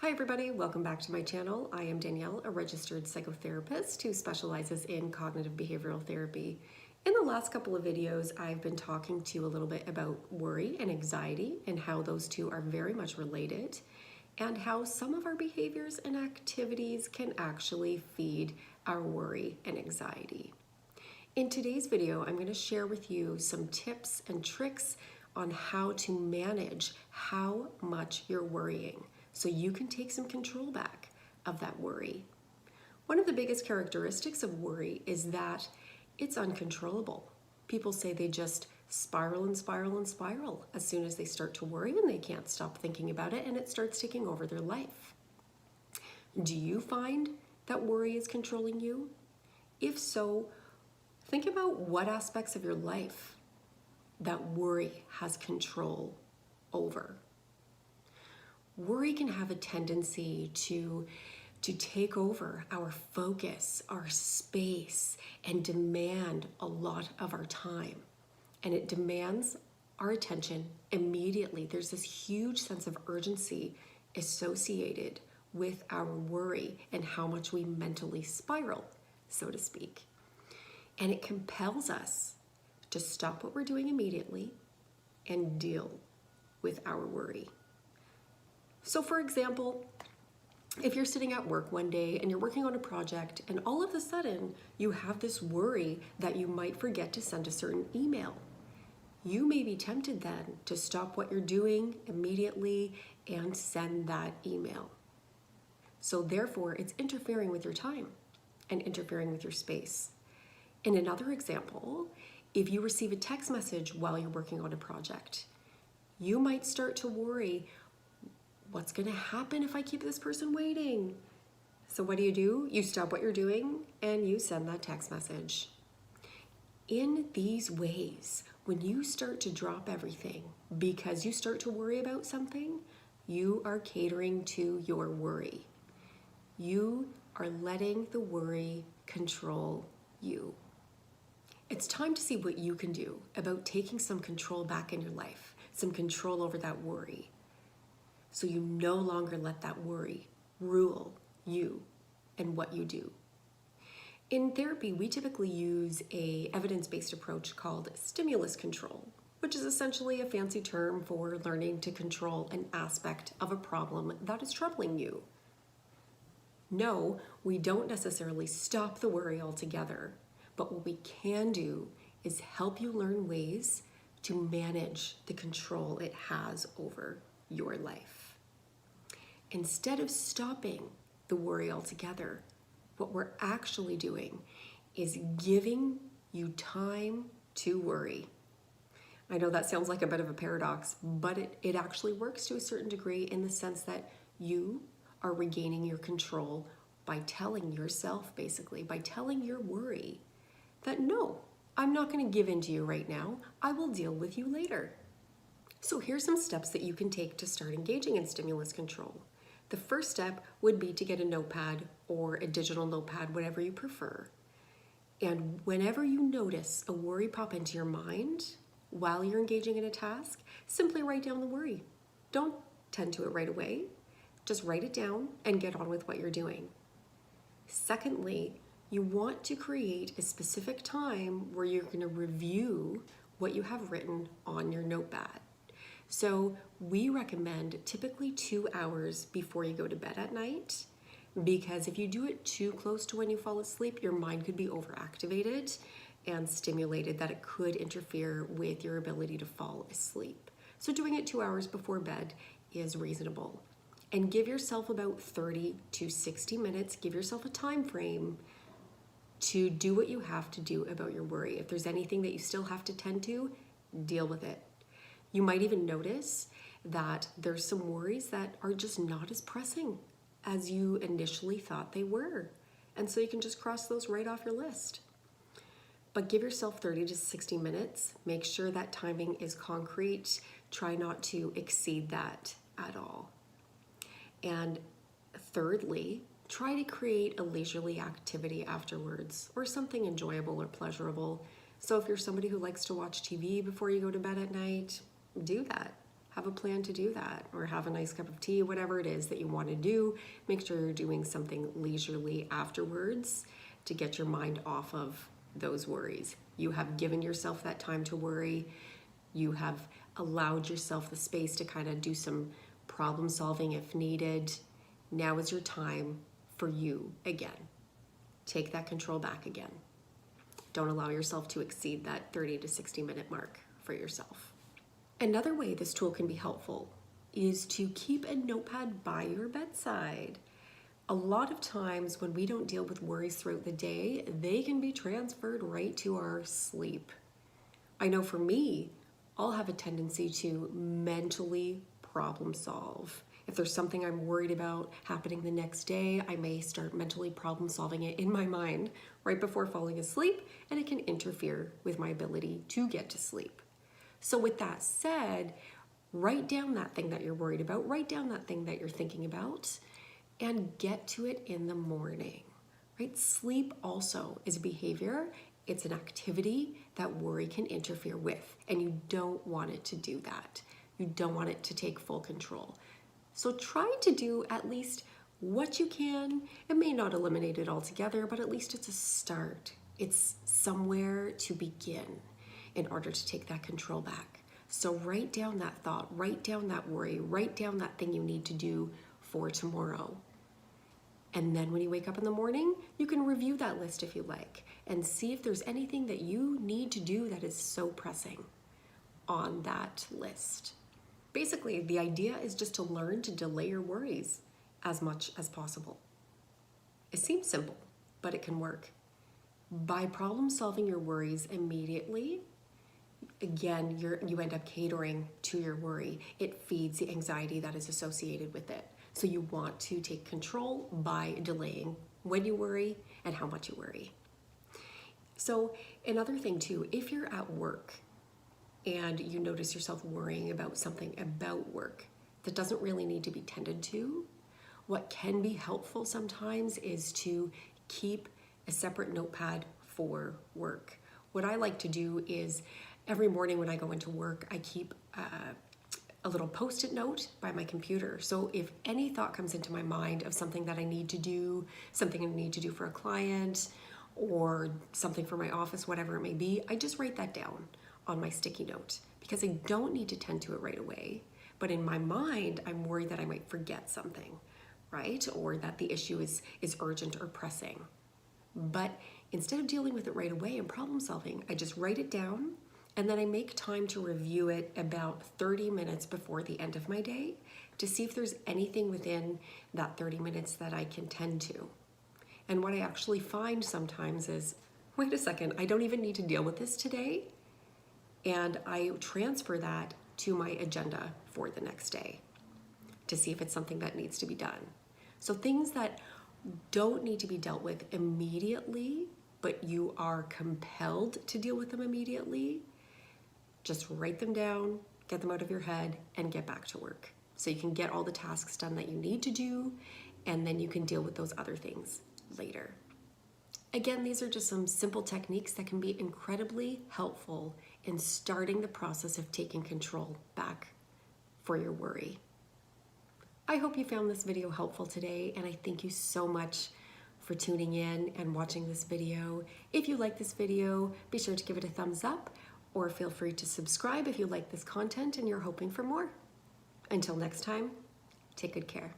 Hi everybody, welcome back to my channel. I am Danielle, a registered psychotherapist who specializes in cognitive behavioral therapy. In the last couple of videos, I've been talking to you a little bit about worry and anxiety and how those two are very much related, and how some of our behaviors and activities can actually feed our worry and anxiety. In today's video, I'm going to share with you some tips and tricks on how to manage how much you're worrying, so you can take some control back of that worry. One of the biggest characteristics of worry is that it's uncontrollable. People say they just spiral and spiral and spiral as soon as they start to worry, and they can't stop thinking about it, and it starts taking over their life. Do you find that worry is controlling you? If so, think about what aspects of your life that worry has control over. Worry can have a tendency to take over our focus, our space, and demand a lot of our time. And it demands our attention immediately. There's this huge sense of urgency associated with our worry and how much we mentally spiral, so to speak. And it compels us to stop what we're doing immediately and deal with our worry. So for example, if you're sitting at work one day and you're working on a project and all of a sudden you have this worry that you might forget to send a certain email, you may be tempted then to stop what you're doing immediately and send that email. So therefore, it's interfering with your time and interfering with your space. In another example, if you receive a text message while you're working on a project, you might start to worry, what's going to happen if I keep this person waiting? So what do? You stop what you're doing and you send that text message. In these ways, when you start to drop everything because you start to worry about something, you are catering to your worry. You are letting the worry control you. It's time to see what you can do about taking some control back in your life, some control over that worry, so you no longer let that worry rule you and what you do. In therapy, we typically use an evidence-based approach called stimulus control, which is essentially a fancy term for learning to control an aspect of a problem that is troubling you. No, we don't necessarily stop the worry altogether, but what we can do is help you learn ways to manage the control it has over your life. Instead of stopping the worry altogether, what we're actually doing is giving you time to worry. I know that sounds like a bit of a paradox, but it actually works to a certain degree, in the sense that you are regaining your control by telling yourself, basically, by telling your worry that no, I'm not going to give in to you right now. I will deal with you later. So here's some steps that you can take to start engaging in stimulus control. The first step would be to get a notepad or a digital notepad, whatever you prefer. And whenever you notice a worry pop into your mind while you're engaging in a task, simply write down the worry. Don't tend to it right away. Just write it down and get on with what you're doing. Secondly, you want to create a specific time where you're going to review what you have written on your notepad. So we recommend typically 2 hours before you go to bed at night, because if you do it too close to when you fall asleep, your mind could be overactivated and stimulated, that it could interfere with your ability to fall asleep. So doing it 2 hours before bed is reasonable. And give yourself about 30 to 60 minutes, give yourself a time frame to do what you have to do about your worry. If there's anything that you still have to tend to, deal with it. You might even notice that there's some worries that are just not as pressing as you initially thought they were. And so you can just cross those right off your list. But give yourself 30 to 60 minutes. Make sure that timing is concrete. Try not to exceed that at all. And thirdly, try to create a leisurely activity afterwards, or something enjoyable or pleasurable. So if you're somebody who likes to watch TV before you go to bed at night, do that. have a plan to do that, or have a nice cup of tea, whatever it is that you want to do. Make sure you're doing something leisurely afterwards to get your mind off of those worries. You have given yourself that time to worry. You have allowed yourself the space to kind of do some problem solving if needed. Now is your time for you again. Take that control back again. Don't allow yourself to exceed that 30 to 60 minute mark for yourself. Another way this tool can be helpful is to keep a notepad by your bedside. A lot of times when we don't deal with worries throughout the day, they can be transferred right to our sleep. I know for me, I'll have a tendency to mentally problem solve. If there's something I'm worried about happening the next day, I may start mentally problem solving it in my mind right before falling asleep, and it can interfere with my ability to get to sleep. So with that said, write down that thing that you're worried about, write down that thing that you're thinking about, and get to it in the morning, right? Sleep also is a behavior. It's an activity that worry can interfere with, and you don't want it to do that. You don't want it to take full control. So try to do at least what you can. It may not eliminate it altogether, but at least it's a start. It's somewhere to begin in order to take that control back. So write down that thought, write down that worry, write down that thing you need to do for tomorrow. And then when you wake up in the morning, you can review that list if you like and see if there's anything that you need to do that is so pressing on that list. Basically, the idea is just to learn to delay your worries as much as possible. It seems simple, but it can work. By problem solving your worries immediately, again, you end up catering to your worry. It feeds the anxiety that is associated with it. So you want to take control by delaying when you worry and how much you worry. So another thing too, if you're at work and you notice yourself worrying about something about work that doesn't really need to be tended to, what can be helpful sometimes is to keep a separate notepad for work. What I like to do is every morning when I go into work, I keep a little post-it note by my computer. So if any thought comes into my mind of something that I need to do, something I need to do for a client or something for my office, whatever it may be, I just write that down on my sticky note because I don't need to tend to it right away. But in my mind, I'm worried that I might forget something, right? Or that the issue is urgent or pressing. But instead of dealing with it right away and problem solving, I just write it down and then I make time to review it about 30 minutes before the end of my day to see if there's anything within that 30 minutes that I can tend to. And what I actually find sometimes is, wait a second, I don't even need to deal with this today. And I transfer that to my agenda for the next day to see if it's something that needs to be done. So things that don't need to be dealt with immediately, but you are compelled to deal with them immediately, just write them down, get them out of your head, and get back to work. So you can get all the tasks done that you need to do, and then you can deal with those other things later. Again, these are just some simple techniques that can be incredibly helpful in starting the process of taking control back for your worry. I hope you found this video helpful today, and I thank you so much for tuning in and watching this video. If you like this video, be sure to give it a thumbs up, or feel free to subscribe if you like this content and you're hoping for more. Until next time, take good care.